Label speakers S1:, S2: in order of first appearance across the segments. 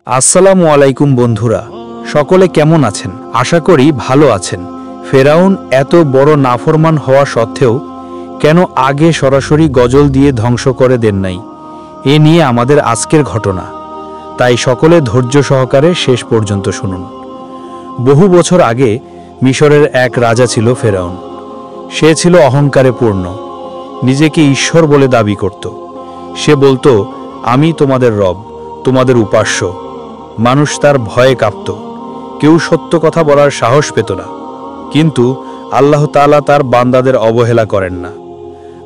S1: আসসালামু আলাইকুম বন্ধুরা, সকলে কেমন আছেন? আশা করি ভালো আছেন। ফেরাউন এত বড় নাফরমান হওয়া সত্ত্বেও কেন আগে সরাসরি গজল দিয়ে ধ্বংস করে দেন নাই? এ নিয়ে আমাদের আজকের ঘটনা, তাই সকলে ধৈর্য সহকারে শেষ পর্যন্ত শুনুন। বহু বছর আগে মিশরের এক রাজা ছিল ফেরাউন। সে ছিল অহংকারে পূর্ণ, নিজেকে ঈশ্বর বলে দাবি করত। সে বলতো, আমি তোমাদের রব, তোমাদের উপাস্য। মানুষ তার ভয়ে কাঁপত, কেউ সত্য কথা বলার সাহস পেত না। কিন্তু আল্লাহ তাআলা তার বান্দাদের অবহেলা করেন না।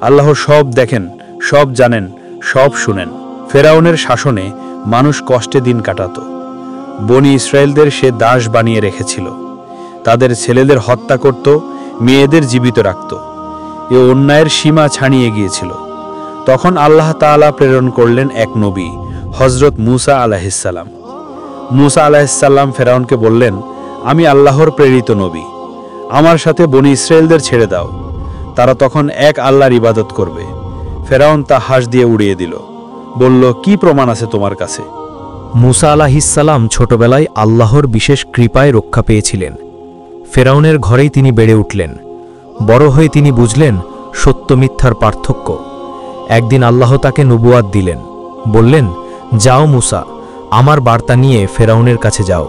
S1: আল্লাহ সব দেখেন, সব জানেন, সব শুনেন। ফেরাউনের শাসনে মানুষ কষ্টে দিন কাটাত। বনি ইসরায়েলদের সে দাস বানিয়ে রেখেছিল। তাদের ছেলেদের হত্যা করত, মেয়েদের জীবিত রাখত। এ অন্যায়ের সীমা ছাড়িয়ে গিয়েছিল। তখন আল্লাহ তাআলা প্রেরণ করলেন এক নবী, হযরত মূসা আলাইহিসসালাম। মূসা আলাইহিসসালাম ফেরাউনকে বললেন, আমি আল্লাহর প্রেরিত নবী, আমার সাথে বনি ইসরায়েলদের ছেড়ে দাও, তারা তখন এক আল্লাহর ইবাদত করবে। ফেরাউন তা হাস দিয়ে উড়িয়ে দিল, বলল, কি প্রমাণ আছে তোমার কাছে?
S2: মূসা আলাইহিসসালাম ছোটবেলায় আল্লাহর বিশেষ কৃপায় রক্ষা পেয়েছিলেন। ফেরাউনের ঘরেই তিনি বেড়ে উঠলেন। বড় হয়ে তিনি বুঝলেন সত্য মিথ্যার পার্থক্য। একদিন আল্লাহ তাকে নবুয়াত দিলেন, বললেন, যাও মূসা, আমার বার্তা নিয়ে ফেরাউনের কাছে যাও।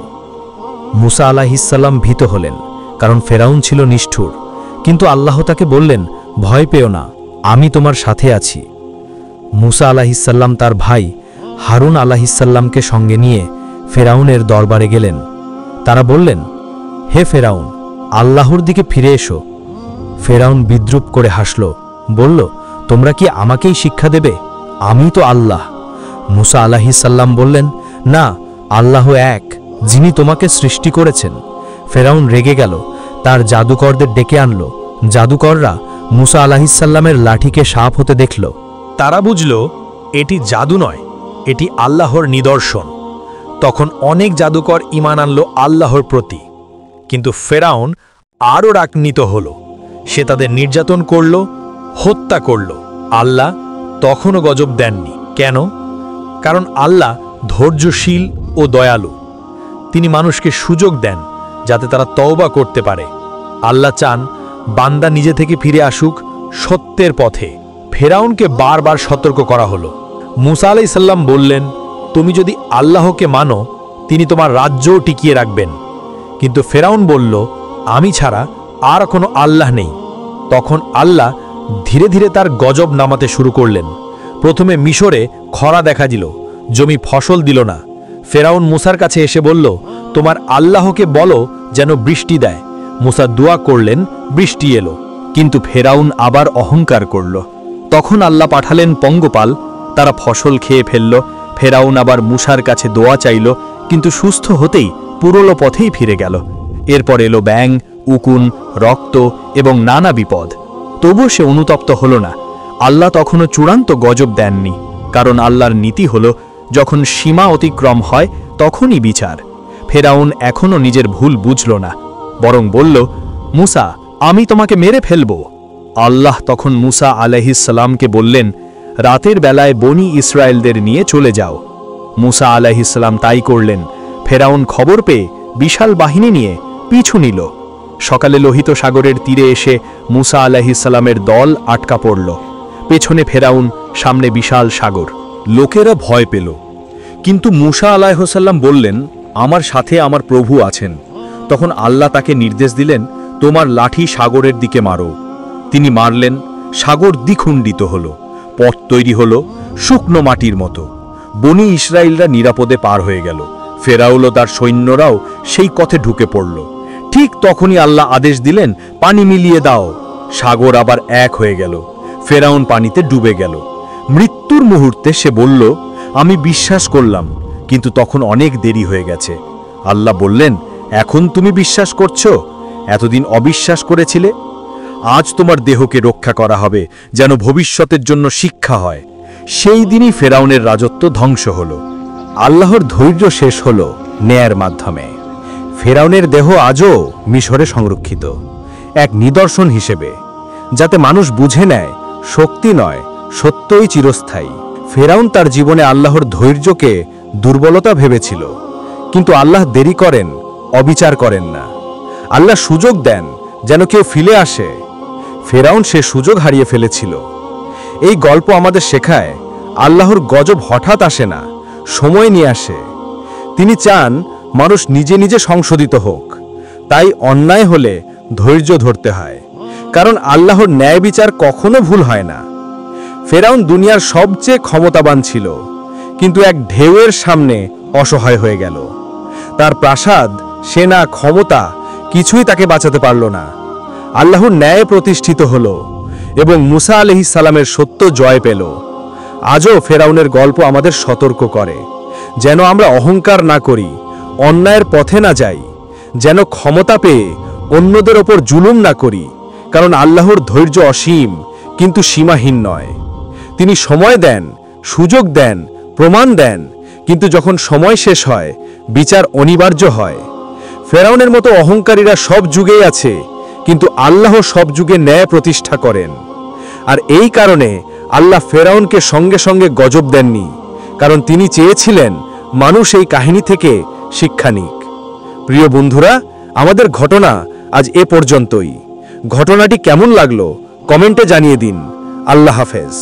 S2: মূসা আলাইহিসসালাম ভীত হলেন, কারণ ফেরাউন ছিল নিষ্ঠুর। কিন্তু আল্লাহ তাকে বললেন, ভয় পেও না, আমি তোমার সাথে আছি। মূসা আলাইহিসসালাম তার ভাই হারুন আলাইহিসসালামকে সঙ্গে নিয়ে ফেরাউনের দরবারে গেলেন। তারা বললেন, হে ফেরাউন, আল্লাহর দিকে ফিরে এসো। ফেরাউন বিদ্রুপ করে হাসল, বলল, তোমরা কি আমাকেই শিক্ষা দেবে? আমি তো আল্লাহ। মূসা আলাইহিসসালাম বললেন, না, আল্লাহ এক, যিনি তোমাকে সৃষ্টি করেছেন। ফেরাউন রেগে গেল, তার জাদুকরদের ডেকে আনল। জাদুকররা মূসা আলাইহিসসালামের লাঠিকে সাপ হতে দেখল।
S3: তারা বুঝল এটি জাদু নয়, এটি আল্লাহর নিদর্শন। তখন অনেক জাদুকর ঈমান আনল আল্লাহর প্রতি। কিন্তু ফেরাউন আরও রাগান্বিত হল। সে তাদের নির্যাতন করল, হত্যা করল। আল্লাহ তখনও গজব দেননি। কেন? কারণ আল্লাহ ধৈর্যশীল ও দয়ালু। তিনি মানুষকে সুযোগ দেন যাতে তারা তওবা করতে পারে। আল্লাহ চান বান্দা নিজে থেকে ফিরে আসুক সত্যের পথে। ফেরাউনকে বারবার সতর্ক করা হলো। মূসা আলাইহিসসালাম বললেন, তুমি যদি আল্লাহকে মানো, তিনি তোমার রাজ্যও টিকিয়ে রাখবেন। কিন্তু ফেরাউন বলল, আমি ছাড়া আর কোনো আল্লাহ নেই। তখন আল্লাহ ধীরে ধীরে তার গজব নামাতে শুরু করলেন। প্রথমে মিশরে খরা দেখা দিল, জমি ফসল দিল না। ফেরাউন মূসার কাছে এসে বলল, তোমার আল্লাহকে বলো যেন বৃষ্টি দেয়। মূসা দোয়া করলেন, বৃষ্টি এলো। কিন্তু ফেরাউন আবার অহংকার করল। তখন আল্লাহ পাঠালেন পঙ্গপাল, তারা ফসল খেয়ে ফেলল। ফেরাউন আবার মূসার কাছে দোয়া চাইল, কিন্তু সুস্থ হতেই পুরনো পথেই ফিরে গেল। এরপর এলো ব্যাঙ, উকুন, রক্ত এবং নানা বিপদ। তবু সে অনুতপ্ত হল না। আল্লাহ তখনও চূড়ান্ত গজব দেননি, কারণ আল্লাহর নীতি হল যখন সীমা অতিক্রম হয় তখনই বিচার। ফেরাউন এখনও নিজের ভুল বুঝল না, বরং বলল, মূসা, আমি তোমাকে মেরে ফেলব। আল্লাহ তখন মূসা আলাইহিসসালামকে বললেন, রাতের বেলায় বনি ইসরায়েলদের নিয়ে চলে যাও। মূসা আলাইহিসসালাম তাই করলেন। ফেরাউন খবর পেয়ে বিশাল বাহিনী নিয়ে পিছু নিল। সকালে লোহিত সাগরের তীরে এসে মূসা আলাইহিসসালামের দল আটকা পড়ল। পেছনে ফেরাউন, সামনে বিশাল সাগর।
S4: লোকেরা ভয় পেল, কিন্তু মূসা আলাইহিসসালাম বললেন, আমার সাথে আমার প্রভু আছেন। তখন আল্লাহ তাকে নির্দেশ দিলেন, তোমার লাঠি সাগরের দিকে মারো। তিনি মারলেন, সাগর দ্বিখণ্ডিত হল, পথ তৈরি হল শুকনো মাটির মতো। বনি ইসরায়েলরা নিরাপদে পার হয়ে গেল। ফেরাউন ও তার সৈন্যরাও সেই পথে ঢুকে পড়ল। ঠিক তখনই আল্লাহ আদেশ দিলেন, পানি মিলিয়ে দাও। সাগর আবার এক হয়ে গেল। ফেরাউন পানিতে ডুবে গেল। মৃত্যুর মুহূর্তে সে বলল, আমি বিশ্বাস করলাম, কিন্তু তখন অনেক দেরি হয়ে গেছে। আল্লাহ বললেন, এখন তুমি বিশ্বাস করছো? এতদিন অবিশ্বাস করেছিলে। আজ তোমার দেহকে রক্ষা করা হবে, যেন ভবিষ্যতের জন্য শিক্ষা হয়। সেই দিনই ফেরাউনের রাজত্ব ধ্বংস হল।
S2: আল্লাহর ধৈর্য শেষ হল ন্যায়ের মাধ্যমে। ফেরাউনের দেহ আজও মিশরে সংরক্ষিত, এক নিদর্শন হিসেবে, যাতে মানুষ বুঝে নেয় শক্তি নয়, সত্যই চিরস্থায়ী। ফেরাউন তার জীবনে আল্লাহর ধৈর্যকে
S4: দুর্বলতা ভেবেছিল, কিন্তু আল্লাহ দেরি করেন, অবিচার করেন না। আল্লাহ সুযোগ দেন যেন কেউ ফিরে আসে। ফেরাউন সে সুযোগ হারিয়ে ফেলেছিল। এই গল্প আমাদের শেখায় আল্লাহর গজব হঠাৎ আসে না, সময় নিয়ে আসে। তিনি চান মানুষ নিজে নিজে সংশোধিত হোক। তাই অন্যায় হলে ধৈর্য ধরতে হয়, কারণ আল্লাহর ন্যায় বিচার কখনো ভুল হয় না। ফেরাউন দুনিয়ার সবচেয়ে ক্ষমতাবান ছিল, কিন্তু এক ঢেউয়ের সামনে অসহায় হয়ে গেল। তার প্রাসাদ, সেনা, ক্ষমতা কিছুই তাকে বাঁচাতে পারল না। আল্লাহর ন্যায় প্রতিষ্ঠিত হল এবং মুসা আলাইহিস সালামের সত্য জয় পেল। আজও ফেরাউনের গল্প আমাদের সতর্ক করে, যেন আমরা অহংকার না করি, অন্যায়ের পথে না যাই, যেন ক্ষমতা পেয়ে অন্যদের ওপর জুলুম না করি, কারণ আল্লাহর ধৈর্য অসীম কিন্তু সীমাহীন নয়। তিনি সময় দেন, সুযোগ দেন, প্রমাণ দেন, কিন্তু যখন সময় শেষ হয়, বিচার অনিবার্য হয়। ফেরাউনের মতো অহংকারীরা সব যুগেই আছে, কিন্তু আল্লাহ সব যুগে ন্যায় প্রতিষ্ঠা করেন। আর এই কারণে আল্লাহ ফেরাউনকে সঙ্গে সঙ্গে গজব দেননি, কারণ তিনি চেয়েছিলেন মানুষ এই কাহিনী থেকে শিক্ষা নিক। প্রিয় বন্ধুরা, আমাদের ঘটনা আজ এ পর্যন্তই। ঘটনাটি কেমন লাগলো কমেন্টে জানিয়ে দিন। আল্লাহ হাফেজ।